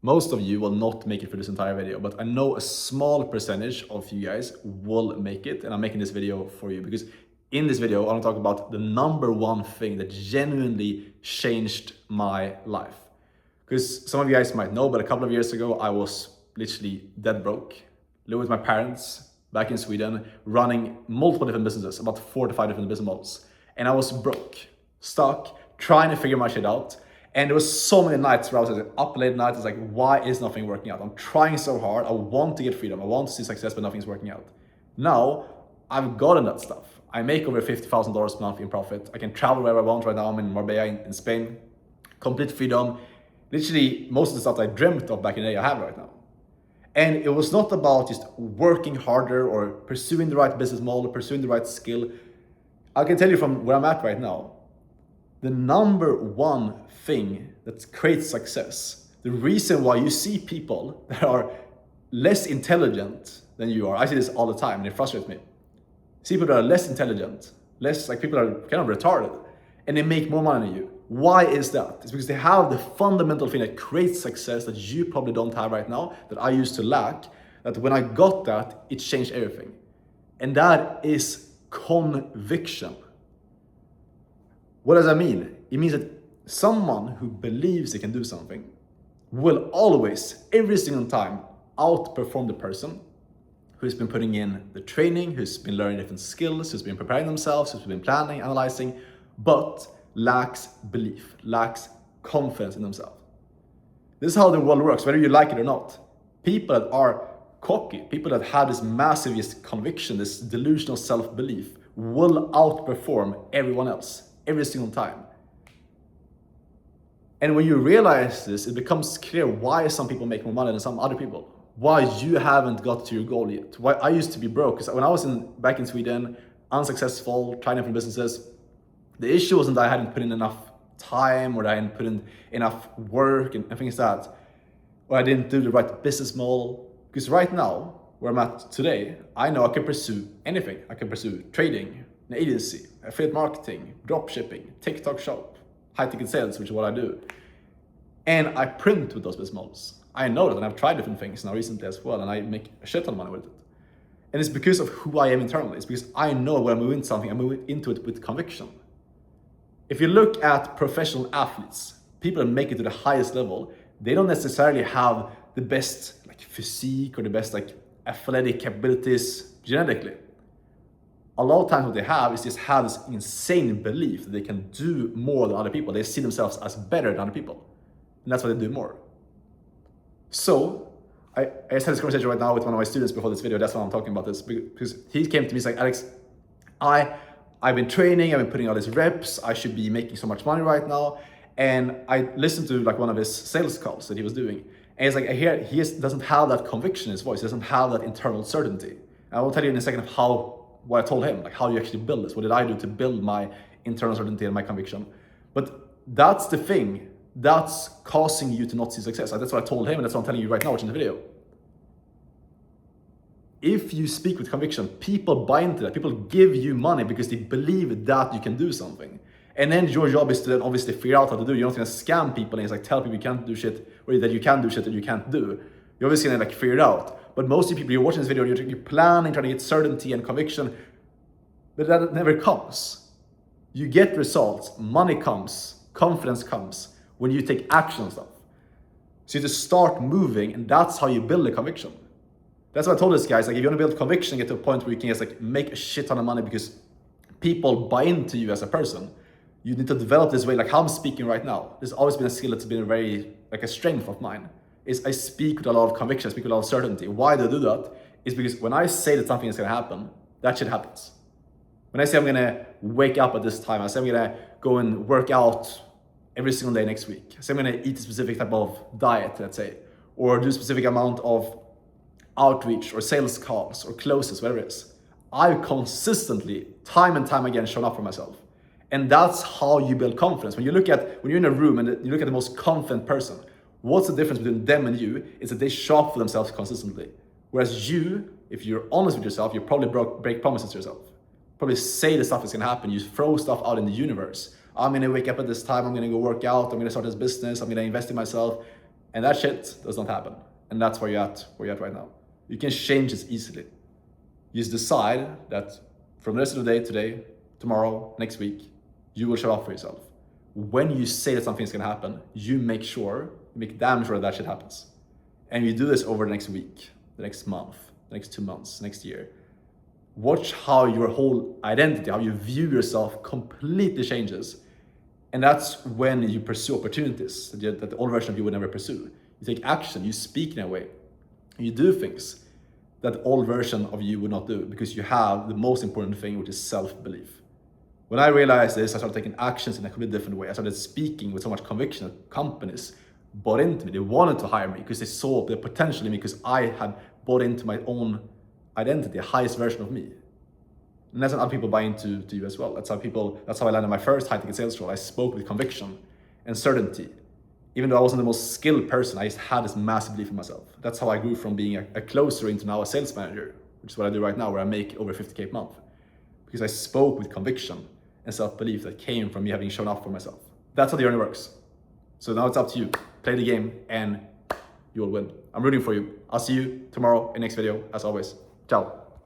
most of you will not make it for this entire video, but I know a small percentage of you guys will make it, and I'm making this video for you because in this video, I want to talk about the number one thing that genuinely changed my life. Because some of you guys might know, but a couple of years ago, I was literally dead broke, living with my parents back in Sweden, running multiple different businesses, about 4 to 5 different business models. And I was broke, stuck, trying to figure my shit out. And there was so many nights where I was up late night, it's like, why is nothing working out? I'm trying so hard, I want to get freedom, I want to see success, but nothing's working out. Now, I've gotten that stuff. I make over $50,000 per month in profit. I can travel wherever I want right now. I'm in Marbella in Spain. Complete freedom. Literally, most of the stuff I dreamt of back in the day, I have right now. And it was not about just working harder or pursuing the right business model, pursuing the right skill. I can tell you from where I'm at right now, the number one thing that creates success, the reason why you see people that are less intelligent than you are, I see this all the time and it frustrates me. See people that are less intelligent, people are kind of retarded, and they make more money than you. Why is that? It's because they have the fundamental thing that creates success that you probably don't have right now, that I used to lack, that when I got that, it changed everything. And that is conviction. What does that mean? It means that someone who believes they can do something will always, every single time, outperform the person who's been putting in the training, who's been learning different skills, who's been preparing themselves, who's been planning, analyzing, but lacks belief, lacks confidence in themselves. This is how the world works, whether you like it or not. People that are cocky, people that have this massive conviction, this delusional self-belief, will outperform everyone else, every single time. And when you realize this, it becomes clear why some people make more money than some other people. Why you haven't got to your goal yet. Why I used to be broke. Because when I was back in Sweden, unsuccessful, trying different businesses, the issue wasn't that I hadn't put in enough time or that I hadn't put in enough work and things like that, or I didn't do the right business model. Because right now, where I'm at today, I know I can pursue anything. I can pursue trading, an agency, affiliate marketing, drop shipping, TikTok shop, high ticket sales, which is what I do. And I print with those business models. I know that, and I've tried different things now recently as well, and I make a shit ton of money with it. And it's because of who I am internally. It's because I know when I move into something, I move into it with conviction. If you look at professional athletes, people that make it to the highest level, they don't necessarily have the best physique or the best athletic capabilities genetically. A lot of times what they have is just have this insane belief that they can do more than other people. They see themselves as better than other people. And that's why they do more. So, I just had this conversation right now with one of my students before this video. That's why I'm talking about this, because he came to me, he's like, Alex, I've been training, I've been putting all these reps, I should be making so much money right now. And I listened to one of his sales calls that he was doing. And it's like, I hear he doesn't have that conviction in his voice, he doesn't have that internal certainty. And I will tell you in a second what I told him, how you actually build this. What did I do to build my internal certainty and my conviction? But that's the thing. That's causing you to not see success. That's what I told him, and that's what I'm telling you right now watching the video. If you speak with conviction, people buy into that. People give you money because they believe that you can do something. And then your job is to then obviously figure out how to do. You're not gonna scam people and tell people you can't do shit, or that you can do shit that you can't do. You're obviously gonna figure it out. But most of the people you're watching this video, you're planning, trying to get certainty and conviction, but that never comes. You get results, money comes, confidence comes, when you take action on stuff. So you just start moving, and that's how you build a conviction. That's what I told this guy. If you want to build conviction, get to a point where you can just make a shit ton of money because people buy into you as a person, you need to develop this way, how I'm speaking right now. There's always been a skill that's been a strength of mine, is I speak with a lot of conviction, I speak with a lot of certainty. Why do I do that? Is because when I say that something is gonna happen, that shit happens. When I say I'm gonna wake up at this time, I say I'm gonna go and work out every single day next week. So I'm gonna eat a specific type of diet, let's say, or do a specific amount of outreach or sales calls or closes, whatever it is. I've consistently, time and time again, shown up for myself. And that's how you build confidence. When you're in a room and you look at the most confident person, what's the difference between them and you is that they show up for themselves consistently. Whereas you, if you're honest with yourself, you probably break promises to yourself. Probably say the stuff is gonna happen. You throw stuff out in the universe. I'm gonna wake up at this time, I'm gonna go work out, I'm gonna start this business, I'm gonna invest in myself. And that shit does not happen. And that's where you're at right now. You can change this easily. You just decide that from the rest of the day, today, tomorrow, next week, you will show up for yourself. When you say that something's gonna happen, you make damn sure that shit happens. And you do this over the next week, the next month, the next 2 months, next year. Watch how your whole identity, how you view yourself completely changes. And that's when you pursue opportunities that the old version of you would never pursue. You take action, you speak in a way, you do things that the old version of you would not do, because you have the most important thing, which is self-belief. When I realized this, I started taking actions in a completely different way. I started speaking with so much conviction that companies bought into me. They wanted to hire me because they saw the potential in me, because I had bought into my own identity, the highest version of me. And that's how people buy into you as well. That's how I landed my first high-ticket sales role. I spoke with conviction and certainty. Even though I wasn't the most skilled person, I just had this massive belief in myself. That's how I grew from being a closer into now a sales manager, which is what I do right now, where I make over 50K a month. Because I spoke with conviction and self-belief that came from me having shown up for myself. That's how the journey works. So now it's up to you. Play the game and you will win. I'm rooting for you. I'll see you tomorrow in the next video, as always. Ciao.